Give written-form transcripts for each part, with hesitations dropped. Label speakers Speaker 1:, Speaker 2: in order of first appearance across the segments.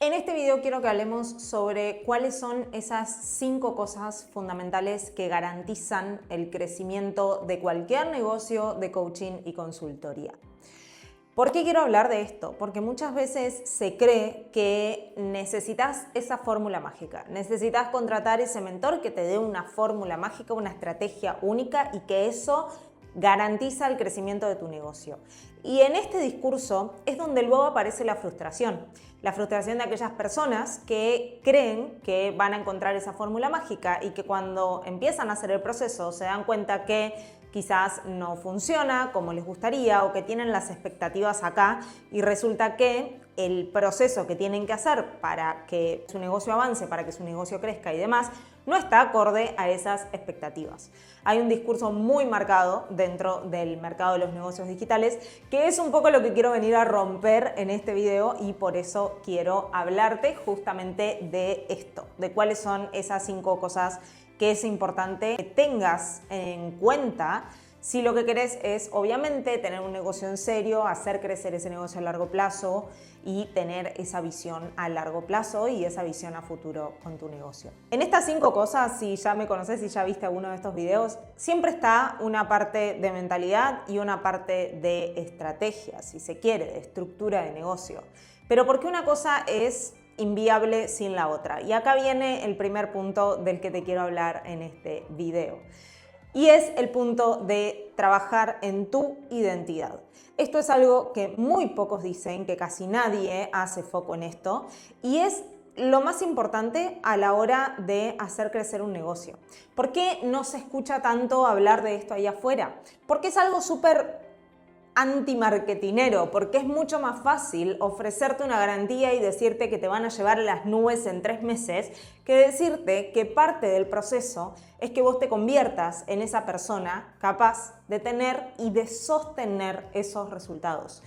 Speaker 1: En este video quiero que hablemos sobre cuáles son esas 5 cosas fundamentales que garantizan el crecimiento de cualquier negocio de coaching y consultoría. ¿Por qué quiero hablar de esto? Porque muchas veces se cree que necesitas esa fórmula mágica, necesitas contratar ese mentor que te dé una fórmula mágica, una estrategia única y que eso garantiza el crecimiento de tu negocio. Y en este discurso es donde luego aparece la frustración de aquellas personas que creen que van a encontrar esa fórmula mágica y que cuando empiezan a hacer el proceso se dan cuenta que quizás no funciona como les gustaría o que tienen las expectativas acá y resulta que el proceso que tienen que hacer para que su negocio avance, para que su negocio crezca y demás, no está acorde a esas expectativas. Hay un discurso muy marcado dentro del mercado de los negocios digitales que es un poco lo que quiero venir a romper en este video y por eso quiero hablarte justamente de esto, de cuáles son esas 5 cosas que es importante que tengas en cuenta si lo que querés es, obviamente, tener un negocio en serio, hacer crecer ese negocio a largo plazo y tener esa visión a largo plazo y esa visión a futuro con tu negocio. En estas 5 cosas, si ya me conoces, si ya viste alguno de estos videos, siempre está una parte de mentalidad y una parte de estrategia, si se quiere, de estructura de negocio. Pero ¿por qué una cosa es inviable sin la otra? Y acá viene el primer punto del que te quiero hablar en este video. Y es el punto de trabajar en tu identidad. Esto es algo que muy pocos dicen, que casi nadie hace foco en esto, y es lo más importante a la hora de hacer crecer un negocio. ¿Por qué no se escucha tanto hablar de esto ahí afuera? Porque es algo súper anti-marketinero, porque es mucho más fácil ofrecerte una garantía y decirte que te van a llevar a las nubes en 3 meses que decirte que parte del proceso es que vos te conviertas en esa persona capaz de tener y de sostener esos resultados.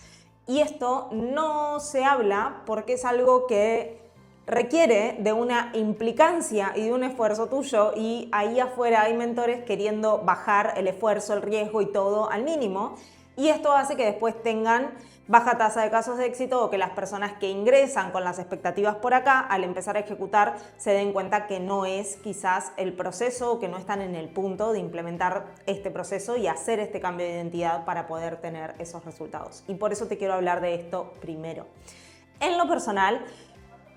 Speaker 1: Y esto no se habla porque es algo que requiere de una implicancia y de un esfuerzo tuyo y ahí afuera hay mentores queriendo bajar el esfuerzo, el riesgo y todo al mínimo. Y esto hace que después tengan baja tasa de casos de éxito o que las personas que ingresan con las expectativas por acá, al empezar a ejecutar, se den cuenta que no es quizás el proceso o que no están en el punto de implementar este proceso y hacer este cambio de identidad para poder tener esos resultados. Y por eso te quiero hablar de esto primero. En lo personal,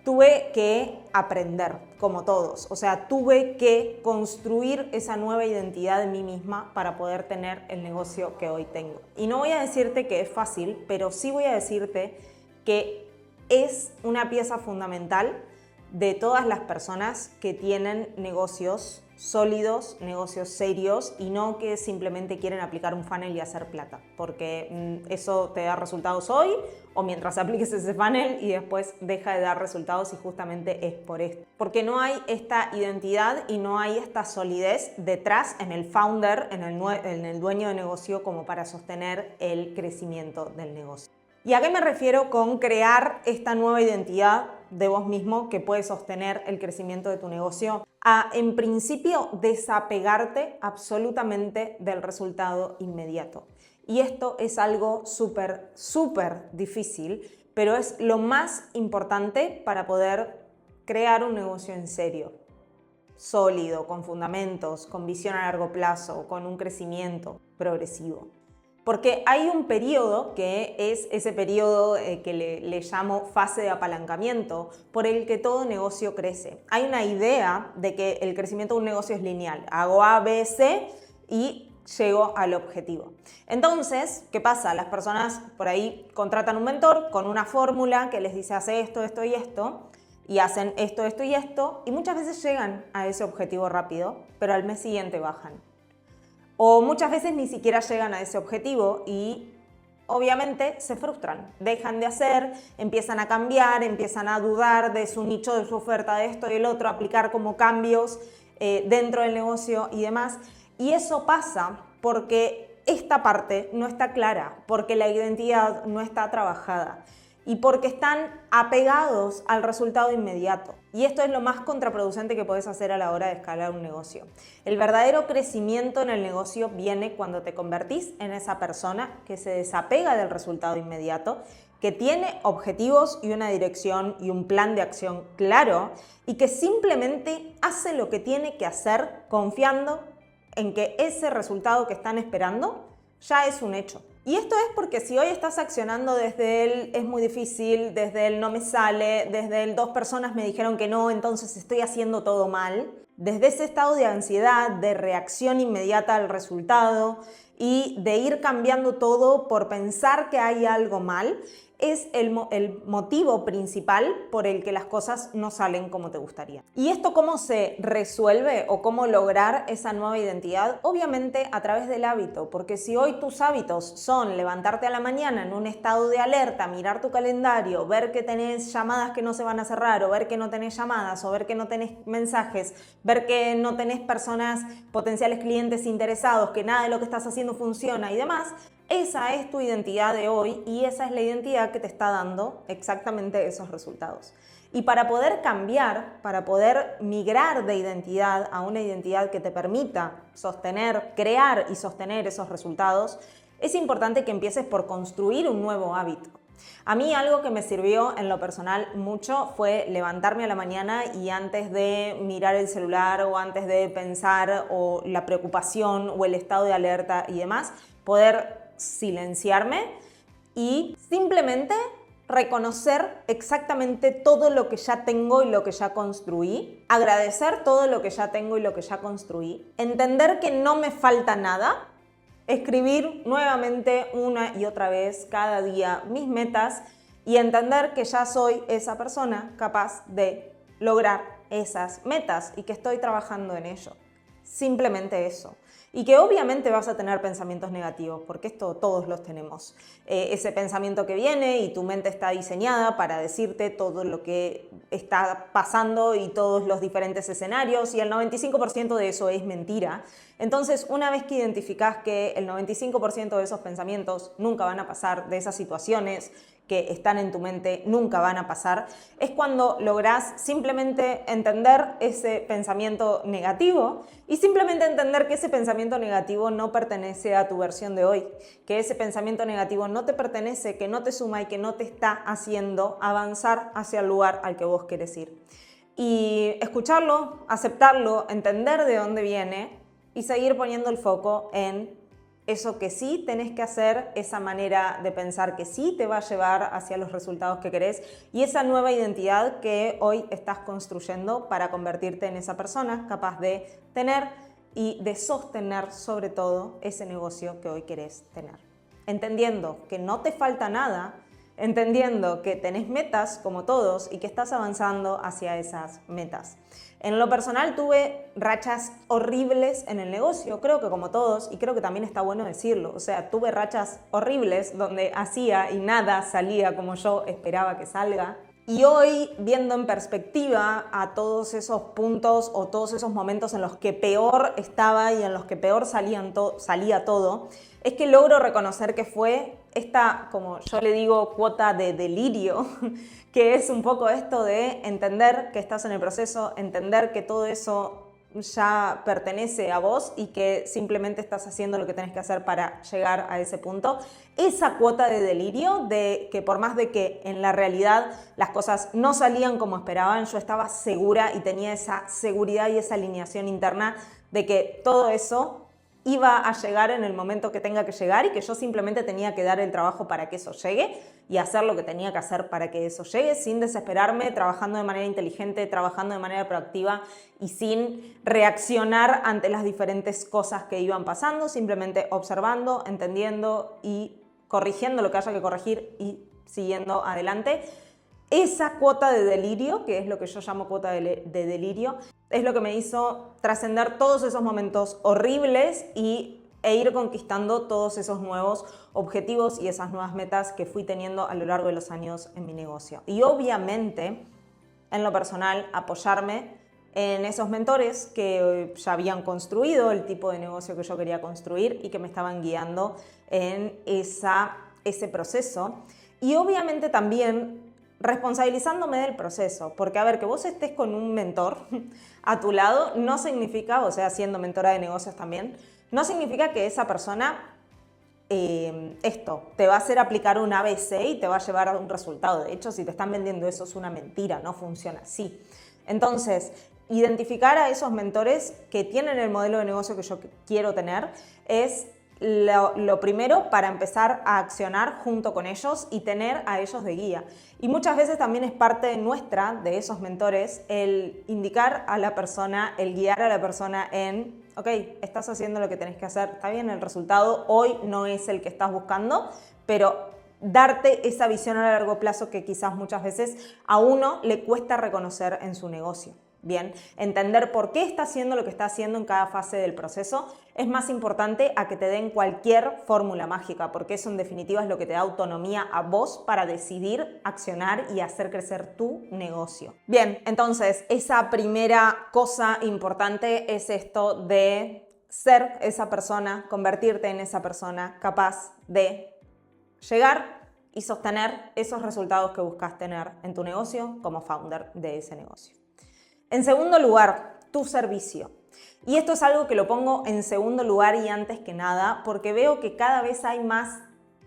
Speaker 1: tuve que aprender, como todos. O sea, tuve que construir esa nueva identidad de mí misma para poder tener el negocio que hoy tengo. Y no voy a decirte que es fácil, pero sí voy a decirte que es una pieza fundamental de todas las personas que tienen negocios sólidos, negocios serios y no que simplemente quieren aplicar un funnel y hacer plata, porque eso te da resultados hoy o mientras apliques ese funnel y después deja de dar resultados y justamente es por esto. Porque no hay esta identidad y no hay esta solidez detrás en el founder, en el dueño de negocio como para sostener el crecimiento del negocio. ¿Y a qué me refiero con crear esta nueva identidad de vos mismo que puede sostener el crecimiento de tu negocio? A, en principio, desapegarte absolutamente del resultado inmediato. Y esto es algo súper difícil, pero es lo más importante para poder crear un negocio en serio, sólido, con fundamentos, con visión a largo plazo, con un crecimiento progresivo. Porque hay un periodo que es ese periodo que le llamo fase de apalancamiento, por el que todo negocio crece. Hay una idea de que el crecimiento de un negocio es lineal. Hago A, B, C y llego al objetivo. Entonces, ¿qué pasa? Las personas por ahí contratan un mentor con una fórmula que les dice hace esto, esto y esto, y hacen esto, esto y esto, y muchas veces llegan a ese objetivo rápido, pero al mes siguiente bajan. O muchas veces ni siquiera llegan a ese objetivo y obviamente se frustran, dejan de hacer, empiezan a cambiar, empiezan a dudar de su nicho, de su oferta, de esto y el otro, aplicar como cambios dentro del negocio y demás. Y eso pasa porque esta parte no está clara, porque la identidad no está trabajada y porque están apegados al resultado inmediato. Y esto es lo más contraproducente que puedes hacer a la hora de escalar un negocio. El verdadero crecimiento en el negocio viene cuando te convertís en esa persona que se desapega del resultado inmediato que tiene objetivos y una dirección y un plan de acción claro y que simplemente hace lo que tiene que hacer confiando en que ese resultado que están esperando ya es un hecho. Y esto es porque si hoy estás accionando desde el es muy difícil, desde el no me sale, desde el dos personas me dijeron que no, entonces estoy haciendo todo mal, desde ese estado de ansiedad, de reacción inmediata al resultado y de ir cambiando todo por pensar que hay algo mal, es el motivo principal por el que las cosas no salen como te gustaría. ¿Y esto cómo se resuelve o cómo lograr esa nueva identidad? Obviamente a través del hábito, porque si hoy tus hábitos son levantarte a la mañana en un estado de alerta, mirar tu calendario, ver que tenés llamadas que no se van a cerrar, o ver que no tenés llamadas, o ver que no tenés mensajes, ver que no tenés personas, potenciales clientes interesados, que nada de lo que estás haciendo funciona y demás, esa es tu identidad de hoy y esa es la identidad que te está dando exactamente esos resultados. Y para poder cambiar, para poder migrar de identidad a una identidad que te permita sostener, crear y sostener esos resultados, es importante que empieces por construir un nuevo hábito. A mí algo que me sirvió en lo personal mucho fue levantarme a la mañana y antes de mirar el celular o antes de pensar o la preocupación o el estado de alerta y demás, poder silenciarme y simplemente reconocer exactamente todo lo que ya tengo y lo que ya construí, agradecer todo lo que ya tengo y lo que ya construí, entender que no me falta nada, escribir nuevamente una y otra vez cada día mis metas y entender que ya soy esa persona capaz de lograr esas metas y que estoy trabajando en ello. Simplemente eso. Y que obviamente vas a tener pensamientos negativos, porque esto todos los tenemos. Ese pensamiento que viene y tu mente está diseñada para decirte todo lo que está pasando y todos los diferentes escenarios, y el 95% de eso es mentira. Entonces, una vez que identificas que el 95% de esos pensamientos nunca van a pasar, de esas situaciones que están en tu mente nunca van a pasar, es cuando lográs simplemente entender ese pensamiento negativo y simplemente entender que ese pensamiento negativo no pertenece a tu versión de hoy, que ese pensamiento negativo no te pertenece, que no te suma y que no te está haciendo avanzar hacia el lugar al que vos querés ir. Y escucharlo, aceptarlo, entender de dónde viene y seguir poniendo el foco en eso que sí tenés que hacer, esa manera de pensar que sí te va a llevar hacia los resultados que querés y esa nueva identidad que hoy estás construyendo para convertirte en esa persona capaz de tener y de sostener sobre todo ese negocio que hoy querés tener. Entendiendo que no te falta nada, entendiendo que tenés metas como todos y que estás avanzando hacia esas metas. En lo personal tuve rachas horribles en el negocio, creo que como todos, y creo que también está bueno decirlo. O sea, tuve rachas horribles donde hacía y nada salía como yo esperaba que salga. Y hoy, viendo en perspectiva a todos esos puntos o todos esos momentos en los que peor estaba y en los que peor salía todo, es que logro reconocer que fue esta, como yo le digo, cuota de delirio, que es un poco esto de entender que estás en el proceso, entender que todo eso ya pertenece a vos y que simplemente estás haciendo lo que tenés que hacer para llegar a ese punto. Esa cuota de delirio de que por más de que en la realidad las cosas no salían como esperaban, yo estaba segura y tenía esa seguridad y esa alineación interna de que todo eso iba a llegar en el momento que tenga que llegar y que yo simplemente tenía que dar el trabajo para que eso llegue y hacer lo que tenía que hacer para que eso llegue sin desesperarme, trabajando de manera inteligente, trabajando de manera proactiva y sin reaccionar ante las diferentes cosas que iban pasando, simplemente observando, entendiendo y corrigiendo lo que haya que corregir y siguiendo adelante. Esa cuota de delirio, que es lo que yo llamo cuota de delirio, es lo que me hizo trascender todos esos momentos horribles e ir conquistando todos esos nuevos objetivos y esas nuevas metas que fui teniendo a lo largo de los años en mi negocio. Y obviamente, en lo personal, apoyarme en esos mentores que ya habían construido el tipo de negocio que yo quería construir y que me estaban guiando en ese proceso. Y obviamente también responsabilizándome del proceso, porque a ver, que vos estés con un mentor a tu lado no significa, o sea, siendo mentora de negocios también, no significa que esa persona esto, te va a hacer aplicar un ABC y te va a llevar a un resultado. De hecho, si te están vendiendo eso es una mentira, no funciona así. Entonces, identificar a esos mentores que tienen el modelo de negocio que yo quiero tener es lo primero para empezar a accionar junto con ellos y tener a ellos de guía. Y muchas veces también es parte nuestra, de esos mentores, el indicar a la persona, el guiar a la persona en, ok, estás haciendo lo que tenés que hacer, está bien, el resultado hoy no es el que estás buscando, pero darte esa visión a largo plazo que quizás muchas veces a uno le cuesta reconocer en su negocio. Bien, entender por qué está haciendo lo que está haciendo en cada fase del proceso es más importante a que te den cualquier fórmula mágica, porque eso en definitiva es lo que te da autonomía a vos para decidir, accionar y hacer crecer tu negocio. Bien, entonces esa primera cosa importante es esto de ser esa persona, convertirte en esa persona capaz de llegar y sostener esos resultados que buscas tener en tu negocio como founder de ese negocio. En segundo lugar, tu servicio. Y esto es algo que lo pongo en segundo lugar y antes que nada, porque veo que cada vez hay más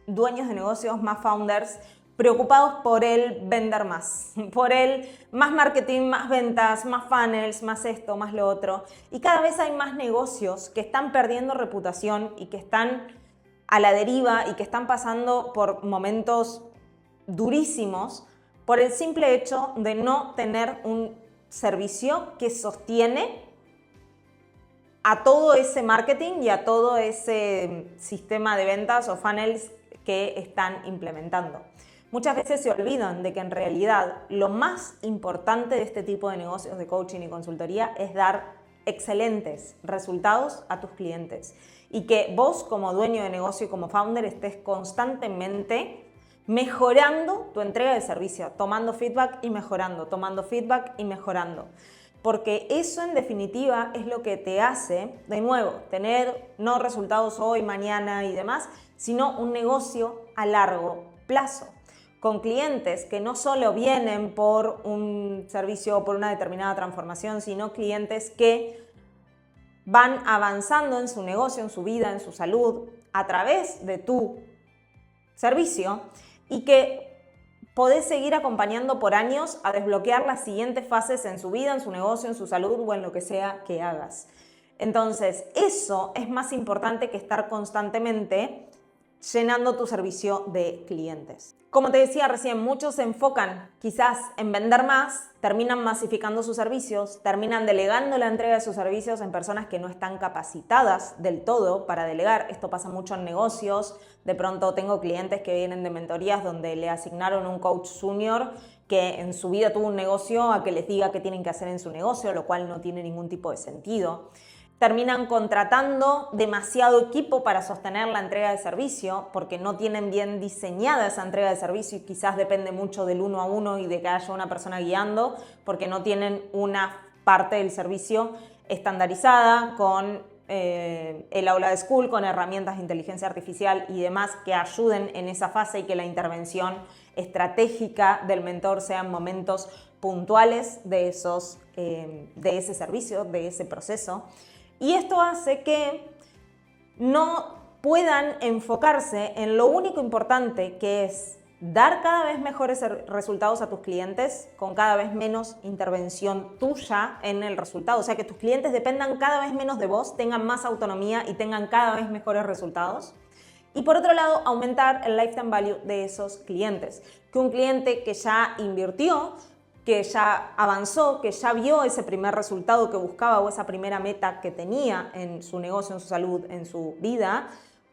Speaker 1: dueños de negocios, más founders, preocupados por el vender más, por el más marketing, más ventas, más funnels, más esto, más lo otro. Y cada vez hay más negocios que están perdiendo reputación y que están a la deriva y que están pasando por momentos durísimos por el simple hecho de no tener un servicio que sostiene a todo ese marketing y a todo ese sistema de ventas o funnels que están implementando. Muchas veces se olvidan de que en realidad lo más importante de este tipo de negocios de coaching y consultoría es dar excelentes resultados a tus clientes y que vos como dueño de negocio y como founder estés constantemente mejorando tu entrega de servicio, tomando feedback y mejorando, tomando feedback y mejorando. Porque eso en definitiva es lo que te hace, de nuevo, tener no resultados hoy, mañana y demás, sino un negocio a largo plazo, con clientes que no solo vienen por un servicio o por una determinada transformación, sino clientes que van avanzando en su negocio, en su vida, en su salud, a través de tu servicio y que podés seguir acompañando por años a desbloquear las siguientes fases en su vida, en su negocio, en su salud o en lo que sea que hagas. Entonces, eso es más importante que estar constantemente llenando tu servicio de clientes. Como te decía recién, muchos se enfocan quizás en vender más, terminan masificando sus servicios, terminan delegando la entrega de sus servicios en personas que no están capacitadas del todo para delegar. Esto pasa mucho en negocios. De pronto tengo clientes que vienen de mentorías donde le asignaron un coach junior que en su vida tuvo un negocio a que les diga qué tienen que hacer en su negocio, lo cual no tiene ningún tipo de sentido. Terminan contratando demasiado equipo para sostener la entrega de servicio porque no tienen bien diseñada esa entrega de servicio y quizás depende mucho del uno a uno y de que haya una persona guiando porque no tienen una parte del servicio estandarizada con el aula de school, con herramientas de inteligencia artificial y demás que ayuden en esa fase y que la intervención estratégica del mentor sea en momentos puntuales de ese servicio, de ese proceso. Y esto hace que no puedan enfocarse en lo único importante que es dar cada vez mejores resultados a tus clientes con cada vez menos intervención tuya en el resultado. O sea, que tus clientes dependan cada vez menos de vos, tengan más autonomía y tengan cada vez mejores resultados. Y por otro lado, aumentar el lifetime value de esos clientes. Que un cliente que ya invirtió, que ya avanzó, que ya vio ese primer resultado que buscaba o esa primera meta que tenía en su negocio, en su salud, en su vida,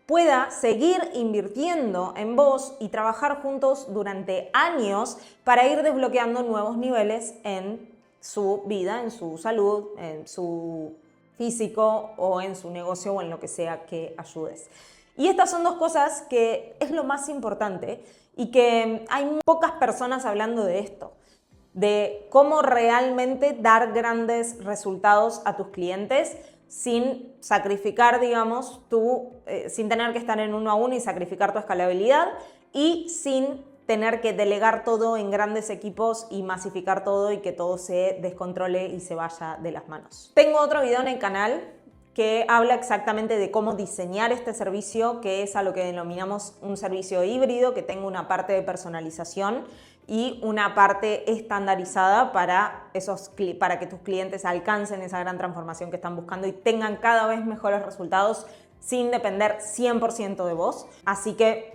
Speaker 1: pueda seguir invirtiendo en vos y trabajar juntos durante años para ir desbloqueando nuevos niveles en su vida, en su salud, en su físico o en su negocio o en lo que sea que ayudes. Y estas son dos cosas que es lo más importante y que hay pocas personas hablando de esto, de cómo realmente dar grandes resultados a tus clientes sin sacrificar, digamos, sin tener que estar en uno a uno y sacrificar tu escalabilidad y sin tener que delegar todo en grandes equipos y masificar todo y que todo se descontrole y se vaya de las manos. Tengo otro video en el canal que habla exactamente de cómo diseñar este servicio, que es a lo que denominamos un servicio híbrido, que tenga una parte de personalización y una parte estandarizada para que tus clientes alcancen esa gran transformación que están buscando y tengan cada vez mejores resultados sin depender 100% de vos. Así que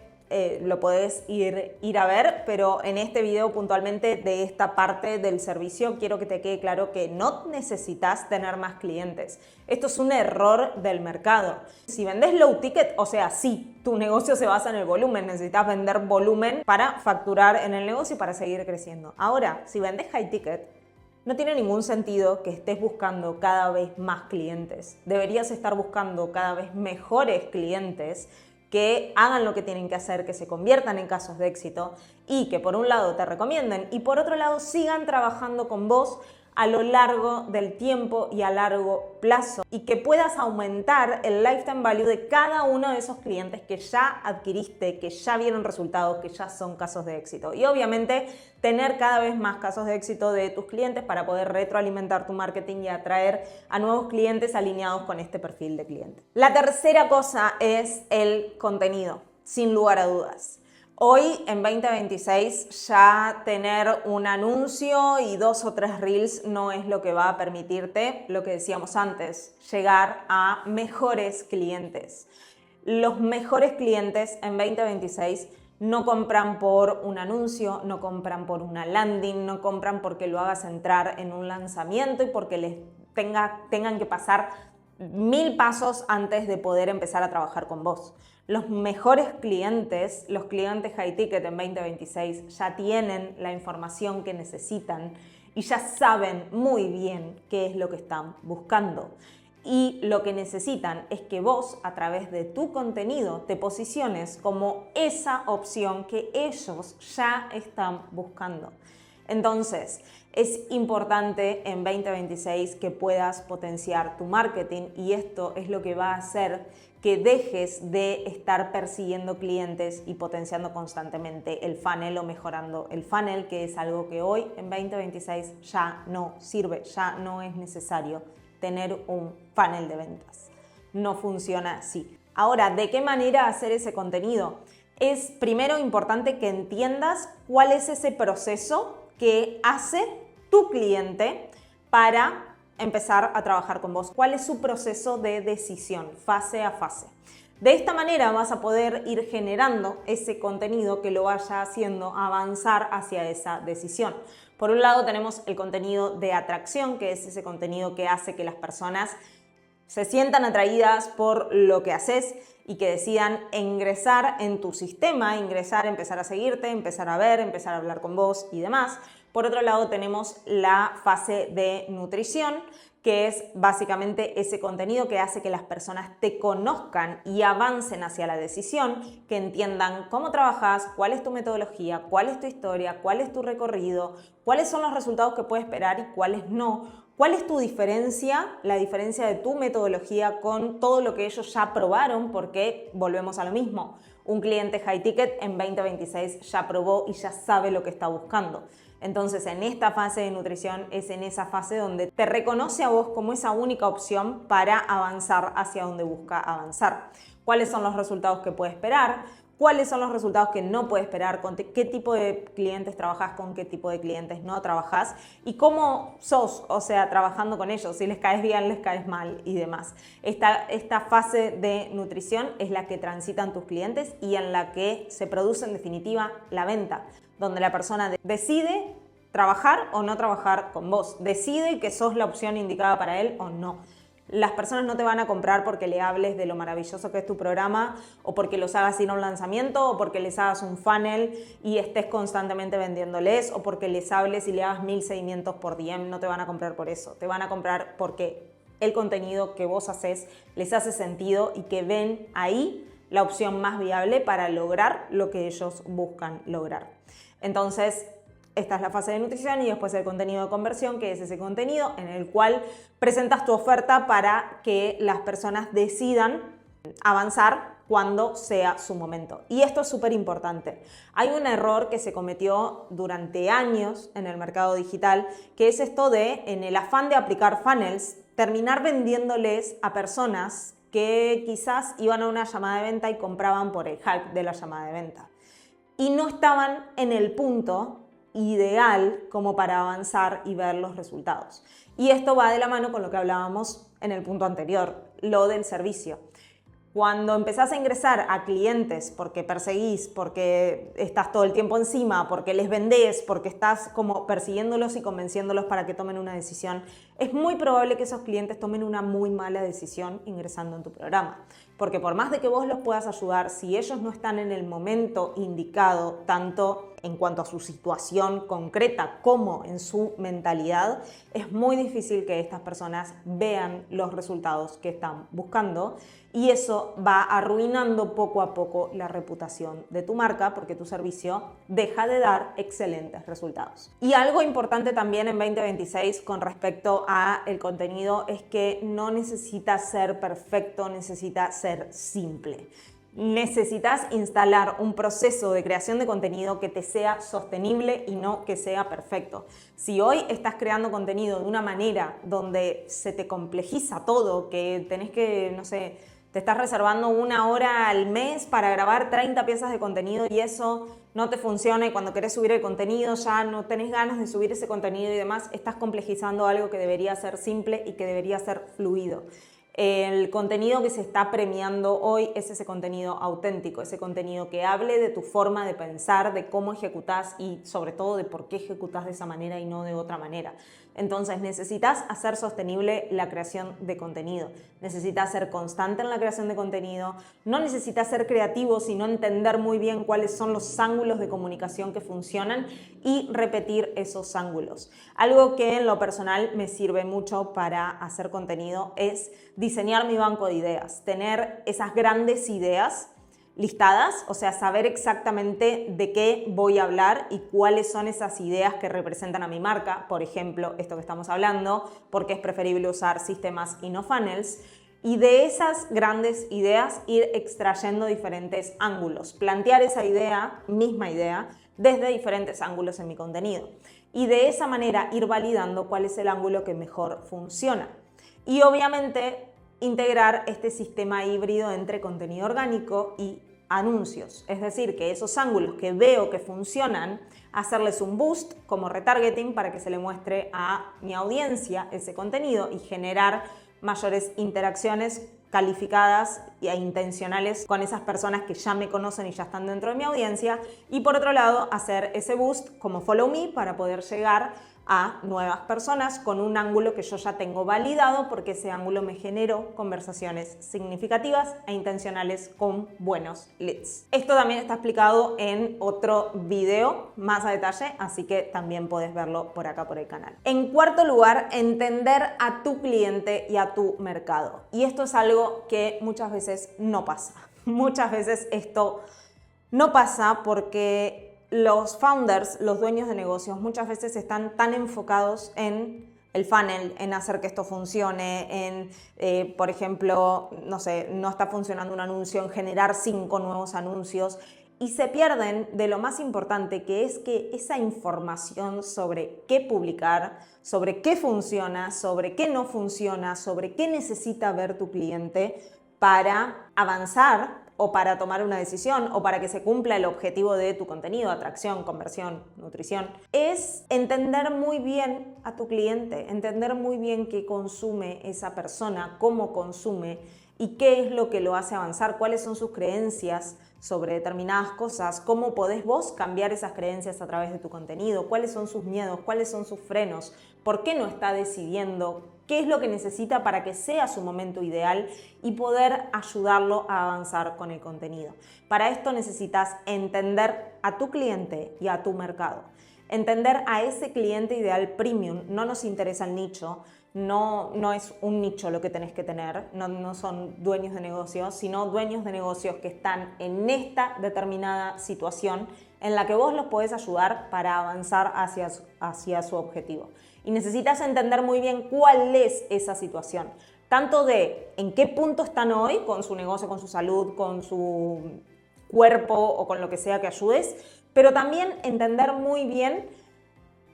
Speaker 1: lo podés ir a ver, pero en este video puntualmente de esta parte del servicio quiero que te quede claro que no necesitas tener más clientes. Esto es un error del mercado. Si vendés low ticket, o sea, sí, tu negocio se basa en el volumen, necesitas vender volumen para facturar en el negocio y para seguir creciendo. Ahora, si vendés high ticket, no tiene ningún sentido que estés buscando cada vez más clientes. Deberías estar buscando cada vez mejores clientes que hagan lo que tienen que hacer, que se conviertan en casos de éxito y que por un lado te recomienden y por otro lado sigan trabajando con vos a lo largo del tiempo y a largo plazo y que puedas aumentar el lifetime value de cada uno de esos clientes que ya adquiriste, que ya vieron resultados, que ya son casos de éxito. Y obviamente tener cada vez más casos de éxito de tus clientes para poder retroalimentar tu marketing y atraer a nuevos clientes alineados con este perfil de cliente. La tercera cosa es el contenido, sin lugar a dudas. Hoy, en 2026, ya tener un anuncio y 2 o 3 reels no es lo que va a permitirte, lo que decíamos antes, llegar a mejores clientes. Los mejores clientes en 2026 no compran por un anuncio, no compran por una landing, no compran porque lo hagas entrar en un lanzamiento y porque les tengan que pasar 1000 pasos antes de poder empezar a trabajar con vos. Los mejores clientes, los clientes high ticket en 2026, ya tienen la información que necesitan y ya saben muy bien qué es lo que están buscando. Y lo que necesitan es que vos, a través de tu contenido, te posiciones como esa opción que ellos ya están buscando. Entonces, es importante en 2026 que puedas potenciar tu marketing y esto es lo que va a hacer que dejes de estar persiguiendo clientes y potenciando constantemente el funnel o mejorando el funnel, que es algo que hoy en 2026 ya no sirve, ya no es necesario tener un funnel de ventas. No funciona así. Ahora, ¿de qué manera hacer ese contenido? Es primero importante que entiendas cuál es ese proceso que hace tu cliente para empezar a trabajar con vos. ¿Cuál es su proceso de decisión, fase a fase? De esta manera vas a poder ir generando ese contenido que lo vaya haciendo avanzar hacia esa decisión. Por un lado tenemos el contenido de atracción, que es ese contenido que hace que las personas se sientan atraídas por lo que haces y que decidan ingresar en tu sistema, empezar a seguirte, empezar a ver, empezar a hablar con vos y demás. Por otro lado tenemos la fase de nutrición, que es básicamente ese contenido que hace que las personas te conozcan y avancen hacia la decisión, que entiendan cómo trabajas, cuál es tu metodología, cuál es tu historia, cuál es tu recorrido, cuáles son los resultados que puedes esperar y cuáles no, cuál es tu diferencia, la diferencia de tu metodología con todo lo que ellos ya probaron, porque volvemos a lo mismo. Un cliente high ticket en 2026 ya probó y ya sabe lo que está buscando. Entonces, en esta fase de nutrición es en esa fase donde te reconoce a vos como esa única opción para avanzar hacia donde busca avanzar. ¿Cuáles son los resultados que puede esperar? ¿Cuáles son los resultados que no puede esperar? ¿Con qué tipo de clientes trabajas? ¿Con qué tipo de clientes no trabajas? ¿Y cómo sos? O sea, trabajando con ellos. Si les caes bien, les caes mal y demás. Esta fase de nutrición es la que transitan tus clientes y en la que se produce en definitiva la venta, donde la persona decide trabajar o no trabajar con vos, decide que sos la opción indicada para él o no. Las personas no te van a comprar porque le hables de lo maravilloso que es tu programa o porque los hagas ir a un lanzamiento o porque les hagas un funnel y estés constantemente vendiéndoles o porque les hables y le hagas 1000 seguimientos por DM. No te van a comprar por eso, te van a comprar porque el contenido que vos haces les hace sentido y que ven ahí la opción más viable para lograr lo que ellos buscan lograr. Entonces, esta es la fase de nutrición y después el contenido de conversión, que es ese contenido en el cual presentas tu oferta para que las personas decidan avanzar cuando sea su momento. Y esto es súper importante. Hay un error que se cometió durante años en el mercado digital, que es esto de, en el afán de aplicar funnels, terminar vendiéndoles a personas que quizás iban a una llamada de venta y compraban por el hype de la llamada de venta y no estaban en el punto ideal como para avanzar y ver los resultados. Y esto va de la mano con lo que hablábamos en el punto anterior, lo del servicio. Cuando empezás a ingresar a clientes porque perseguís, porque estás todo el tiempo encima, porque les vendés, porque estás como persiguiéndolos y convenciéndolos para que tomen una decisión, es muy probable que esos clientes tomen una muy mala decisión ingresando en tu programa. Porque por más de que vos los puedas ayudar, si ellos no están en el momento indicado, tanto en cuanto a su situación concreta como en su mentalidad, es muy difícil que estas personas vean los resultados que están buscando y eso va arruinando poco a poco la reputación de tu marca porque tu servicio deja de dar excelentes resultados. Y algo importante también en 2026 con respecto a el contenido es que no necesita ser perfecto, necesita ser simple. Necesitas instalar un proceso de creación de contenido que te sea sostenible y no que sea perfecto. Si hoy estás creando contenido de una manera donde se te complejiza todo, que tenés que, no sé, te estás reservando 1 hora al mes para grabar 30 piezas de contenido y eso no te funciona y cuando querés subir el contenido ya no tenés ganas de subir ese contenido y demás, estás complejizando algo que debería ser simple y que debería ser fluido. El contenido que se está premiando hoy es ese contenido auténtico, ese contenido que hable de tu forma de pensar, de cómo ejecutás y sobre todo de por qué ejecutás de esa manera y no de otra manera. Entonces necesitas hacer sostenible la creación de contenido, necesitas ser constante en la creación de contenido, no necesitas ser creativo, sino entender muy bien cuáles son los ángulos de comunicación que funcionan y repetir esos ángulos. Algo que en lo personal me sirve mucho para hacer contenido es diseñar mi banco de ideas, tener esas grandes ideas listadas, o sea, saber exactamente de qué voy a hablar y cuáles son esas ideas que representan a mi marca, por ejemplo, esto que estamos hablando, porque es preferible usar sistemas y no funnels, y de esas grandes ideas ir extrayendo diferentes ángulos, plantear esa idea, misma idea, desde diferentes ángulos en mi contenido. Y de esa manera ir validando cuál es el ángulo que mejor funciona. Y obviamente integrar este sistema híbrido entre contenido orgánico y anuncios, es decir, que esos ángulos que veo que funcionan, hacerles un boost como retargeting para que se le muestre a mi audiencia ese contenido y generar mayores interacciones calificadas e intencionales con esas personas que ya me conocen y ya están dentro de mi audiencia y por otro lado hacer ese boost como follow me para poder llegar a nuevas personas con un ángulo que yo ya tengo validado porque ese ángulo me generó conversaciones significativas e intencionales con buenos leads. Esto también está explicado en otro video más a detalle, así que también puedes verlo por acá por el canal. En cuarto lugar, entender a tu cliente y a tu mercado. Y esto es algo que muchas veces no pasa. Muchas veces esto no pasa porque los founders, los dueños de negocios, muchas veces están tan enfocados en el funnel, en hacer que esto funcione, en, por ejemplo, no sé, no está funcionando un anuncio, en generar 5 nuevos anuncios y se pierden de lo más importante, que es que esa información sobre qué publicar, sobre qué funciona, sobre qué no funciona, sobre qué necesita ver tu cliente para avanzar o para tomar una decisión o para que se cumpla el objetivo de tu contenido, atracción, conversión, nutrición, es entender muy bien a tu cliente, entender muy bien qué consume esa persona, cómo consume y qué es lo que lo hace avanzar, cuáles son sus creencias sobre determinadas cosas, cómo podés vos cambiar esas creencias a través de tu contenido, cuáles son sus miedos, cuáles son sus frenos, por qué no está decidiendo, qué es lo que necesita para que sea su momento ideal y poder ayudarlo a avanzar con el contenido. Para esto necesitas entender a tu cliente y a tu mercado. Entender a ese cliente ideal premium, no nos interesa el nicho, no es un nicho lo que tenés que tener, no son dueños de negocios, sino dueños de negocios que están en esta determinada situación en la que vos los podés ayudar para avanzar hacia su objetivo. Y necesitas entender muy bien cuál es esa situación, tanto de en qué punto están hoy con su negocio, con su salud, con su cuerpo o con lo que sea que ayudes, pero también entender muy bien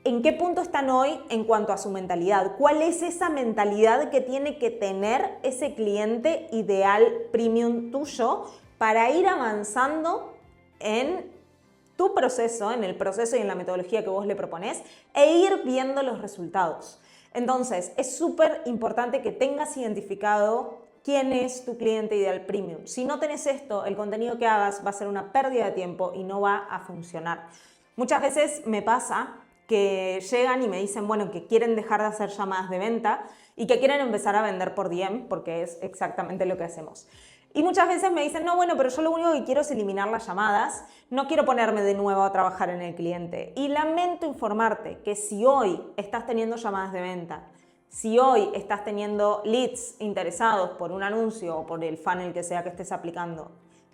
Speaker 1: ¿En qué punto están hoy en cuanto a su mentalidad? ¿Cuál es esa mentalidad que tiene que tener ese cliente ideal premium tuyo para ir avanzando en tu proceso, en el proceso y en la metodología que vos le proponés e ir viendo los resultados? Entonces, es súper importante que tengas identificado quién es tu cliente ideal premium. Si no tenés esto, el contenido que hagas va a ser una pérdida de tiempo y no va a funcionar. Muchas veces me pasa que llegan y me dicen, bueno, que quieren dejar de hacer llamadas de venta y que quieren empezar a vender por DM, porque es exactamente lo que hacemos. Y muchas veces me dicen, no, bueno, pero yo lo único que quiero es eliminar las llamadas, no quiero ponerme de nuevo a trabajar en el cliente. Y lamento informarte que si hoy estás teniendo llamadas de venta, si hoy estás teniendo leads interesados por un anuncio o por el funnel que sea que estés aplicando,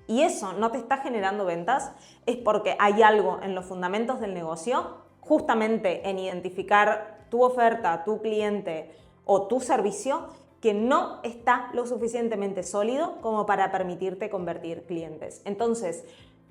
Speaker 1: y eso no te está generando ventas, es porque hay algo en los fundamentos del negocio, justamente en identificar tu oferta, tu cliente o tu servicio, que no está lo suficientemente sólido como para permitirte convertir clientes. Entonces,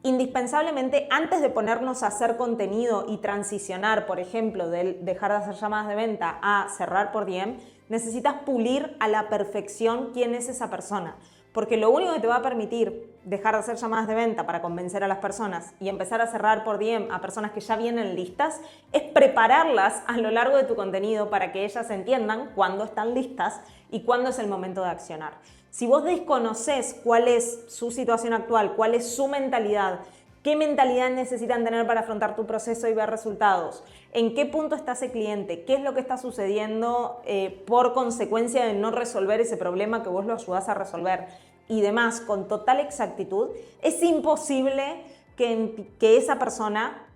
Speaker 1: indispensablemente, antes de ponernos a hacer contenido y transicionar, por ejemplo, de dejar de hacer llamadas de venta a cerrar por DM, necesitas pulir a la perfección quién es esa persona. Porque lo único que te va a permitir dejar de hacer llamadas de venta para convencer a las personas y empezar a cerrar por DM a personas que ya vienen listas es prepararlas a lo largo de tu contenido para que ellas entiendan cuándo están listas y cuándo es el momento de accionar. Si vos desconocés cuál es su situación actual, cuál es su mentalidad, qué mentalidad necesitan tener para afrontar tu proceso y ver resultados, en qué punto está ese cliente, qué es lo que está sucediendo por consecuencia de no resolver ese problema que vos lo ayudás a resolver y demás con total exactitud, es imposible que esa persona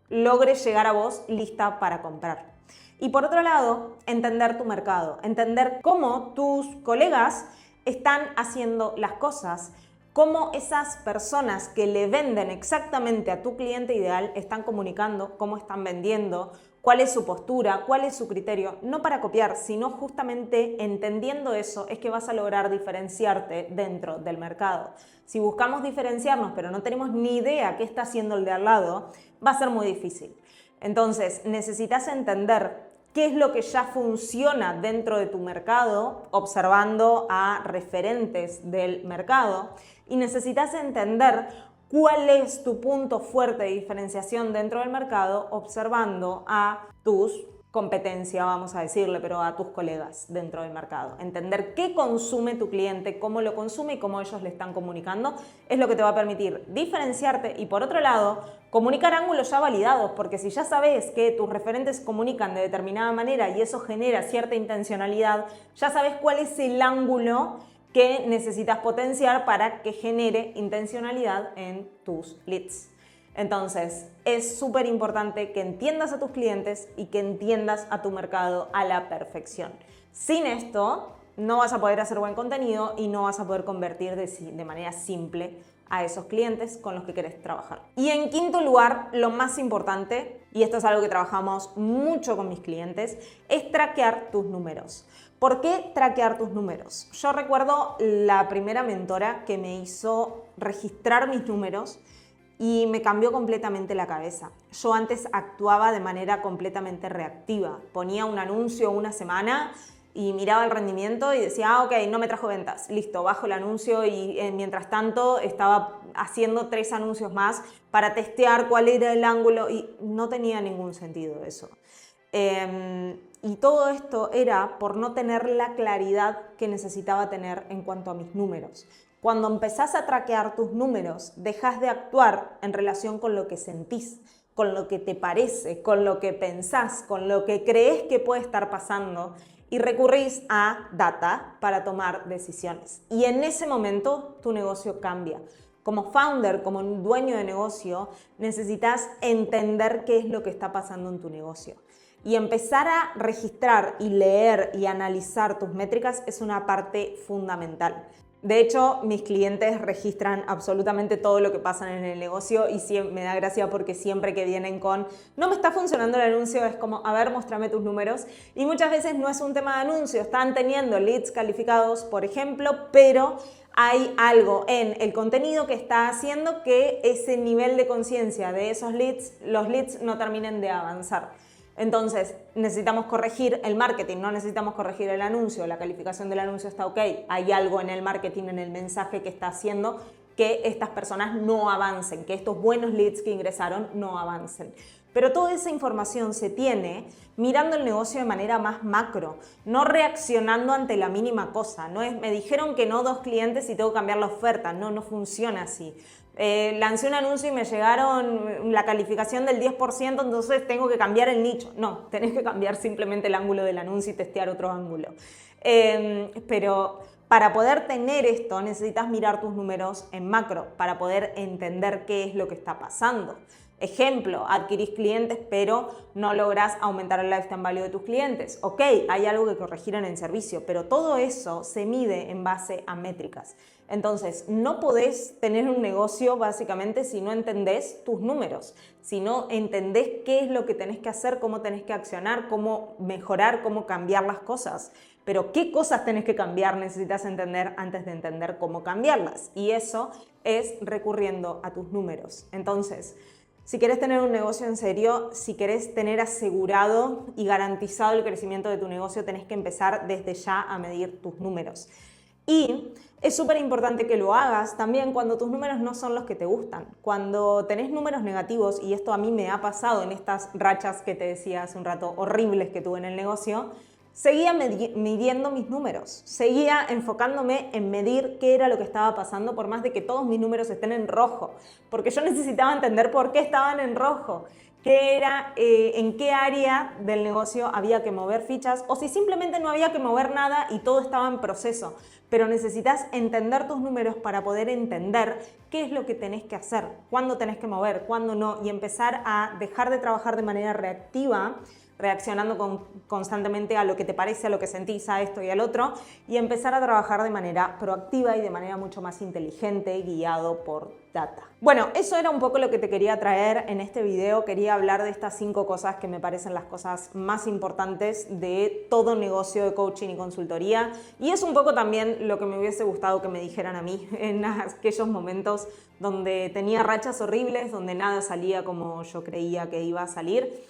Speaker 1: logre llegar a vos lista para comprar. Y por otro lado, entender tu mercado, entender cómo tus colegas están haciendo las cosas, cómo esas personas que le venden exactamente a tu cliente ideal están comunicando, cómo están vendiendo, cuál es su postura, cuál es su criterio, no para copiar, sino justamente entendiendo eso es que vas a lograr diferenciarte dentro del mercado. Si buscamos diferenciarnos pero no tenemos ni idea qué está haciendo el de al lado, va a ser muy difícil. Entonces necesitas entender qué es lo que ya funciona dentro de tu mercado, observando a referentes del mercado, y necesitas entender cuál es tu punto fuerte de diferenciación dentro del mercado, observando a tus competencia, vamos a decirle, pero a tus colegas dentro del mercado. Entender qué consume tu cliente, cómo lo consume y cómo ellos le están comunicando, es lo que te va a permitir diferenciarte y, por otro lado, comunicar ángulos ya validados, porque si ya sabes que tus referentes comunican de determinada manera y eso genera cierta intencionalidad, ya sabes cuál es el ángulo que necesitas potenciar para que genere intencionalidad en tus leads. Entonces, es súper importante que entiendas a tus clientes y que entiendas a tu mercado a la perfección. Sin esto, no vas a poder hacer buen contenido y no vas a poder convertir de manera simple a esos clientes con los que querés trabajar. Y en quinto lugar, lo más importante, y esto es algo que trabajamos mucho con mis clientes, es traquear tus números. ¿Por qué traquear tus números? Yo recuerdo la primera mentora que me hizo registrar mis números y me cambió completamente la cabeza. Yo antes actuaba de manera completamente reactiva. Ponía un anuncio una semana y miraba el rendimiento y decía, ok, no me trajo ventas. Listo, bajo el anuncio y mientras tanto estaba haciendo 3 anuncios más para testear cuál era el ángulo y no tenía ningún sentido eso. Y todo esto era por no tener la claridad que necesitaba tener en cuanto a mis números. Cuando empezás a traquear tus números, dejas de actuar en relación con lo que sentís, con lo que te parece, con lo que pensás, con lo que crees que puede estar pasando y recurrís a data para tomar decisiones. Y en ese momento tu negocio cambia. Como founder, como dueño de negocio, necesitas entender qué es lo que está pasando en tu negocio. Y empezar a registrar y leer y analizar tus métricas es una parte fundamental. De hecho, mis clientes registran absolutamente todo lo que pasa en el negocio y me da gracia porque siempre que vienen con no me está funcionando el anuncio es como, a ver, muéstrame tus números. Y muchas veces no es un tema de anuncio, están teniendo leads calificados, por ejemplo, pero hay algo en el contenido que está haciendo que ese nivel de conciencia de esos leads, los leads no terminen de avanzar. Entonces, necesitamos corregir el marketing, no necesitamos corregir el anuncio, la calificación del anuncio está ok, hay algo en el marketing, en el mensaje que está haciendo que estas personas no avancen, que estos buenos leads que ingresaron no avancen. Pero toda esa información se tiene mirando el negocio de manera más macro, no reaccionando ante la mínima cosa. No es, me dijeron que no 2 clientes y tengo que cambiar la oferta. No, no funciona así. Lancé un anuncio y me llegaron la calificación del 10%, entonces tengo que cambiar el nicho. No, tenés que cambiar simplemente el ángulo del anuncio y testear otro ángulo. Pero para poder tener esto necesitas mirar tus números en macro, para poder entender qué es lo que está pasando. Ejemplo, adquirís clientes pero no lográs aumentar el lifetime value de tus clientes. Ok, hay algo que corregir en el servicio, pero todo eso se mide en base a métricas. Entonces, no podés tener un negocio básicamente si no entendés tus números, si no entendés qué es lo que tenés que hacer, cómo tenés que accionar, cómo mejorar, cómo cambiar las cosas. Pero qué cosas tenés que cambiar necesitas entender antes de entender cómo cambiarlas. Y eso es recurriendo a tus números. Entonces, si quieres tener un negocio en serio, si quieres tener asegurado y garantizado el crecimiento de tu negocio, tenés que empezar desde ya a medir tus números. Y es súper importante que lo hagas también cuando tus números no son los que te gustan. Cuando tenés números negativos, y esto a mí me ha pasado en estas rachas que te decía hace un rato, horribles que tuve en el negocio, seguía midiendo mis números, seguía enfocándome en medir qué era lo que estaba pasando por más de que todos mis números estén en rojo, porque yo necesitaba entender por qué estaban en rojo, qué era, en qué área del negocio había que mover fichas o si simplemente no había que mover nada y todo estaba en proceso. Pero necesitas entender tus números para poder entender qué es lo que tenés que hacer, cuándo tenés que mover, cuándo no, y empezar a dejar de trabajar de manera reactiva, reaccionando constantemente a lo que te parece, a lo que sentís, a esto y al otro, y empezar a trabajar de manera proactiva y de manera mucho más inteligente, guiado por data. Bueno, eso era un poco lo que te quería traer en este video. Quería hablar de estas 5 cosas que me parecen las cosas más importantes de todo negocio de coaching y consultoría, y es un poco también lo que me hubiese gustado que me dijeran a mí en aquellos momentos donde tenía rachas horribles, donde nada salía como yo creía que iba a salir.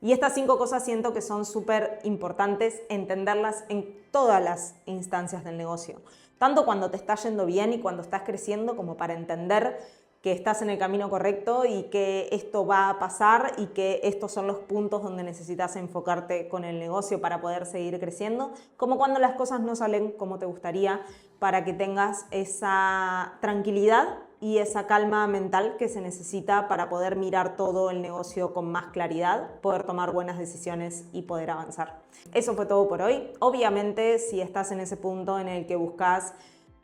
Speaker 1: Y estas 5 cosas siento que son súper importantes entenderlas en todas las instancias del negocio. Tanto cuando te está yendo bien y cuando estás creciendo, como para entender que estás en el camino correcto y que esto va a pasar y que estos son los puntos donde necesitas enfocarte con el negocio para poder seguir creciendo, como cuando las cosas no salen como te gustaría, para que tengas esa tranquilidad y esa calma mental que se necesita para poder mirar todo el negocio con más claridad, poder tomar buenas decisiones y poder avanzar. Eso fue todo por hoy. Obviamente, si estás en ese punto en el que buscas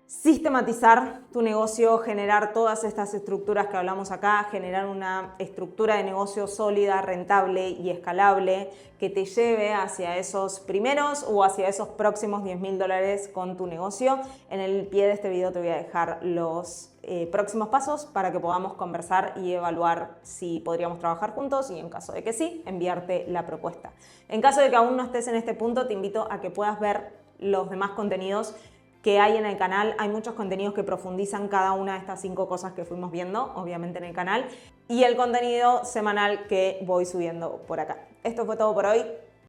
Speaker 1: sistematizar tu negocio, generar todas estas estructuras que hablamos acá, generar una estructura de negocio sólida, rentable y escalable que te lleve hacia esos primeros o hacia esos próximos $10.000 con tu negocio. En el pie de este video te voy a dejar los próximos pasos para que podamos conversar y evaluar si podríamos trabajar juntos y en caso de que sí, enviarte la propuesta. En caso de que aún no estés en este punto, te invito a que puedas ver los demás contenidos que hay en el canal. Hay muchos contenidos que profundizan cada una de estas 5 cosas que fuimos viendo, obviamente en el canal, y el contenido semanal que voy subiendo por acá. Esto fue todo por hoy.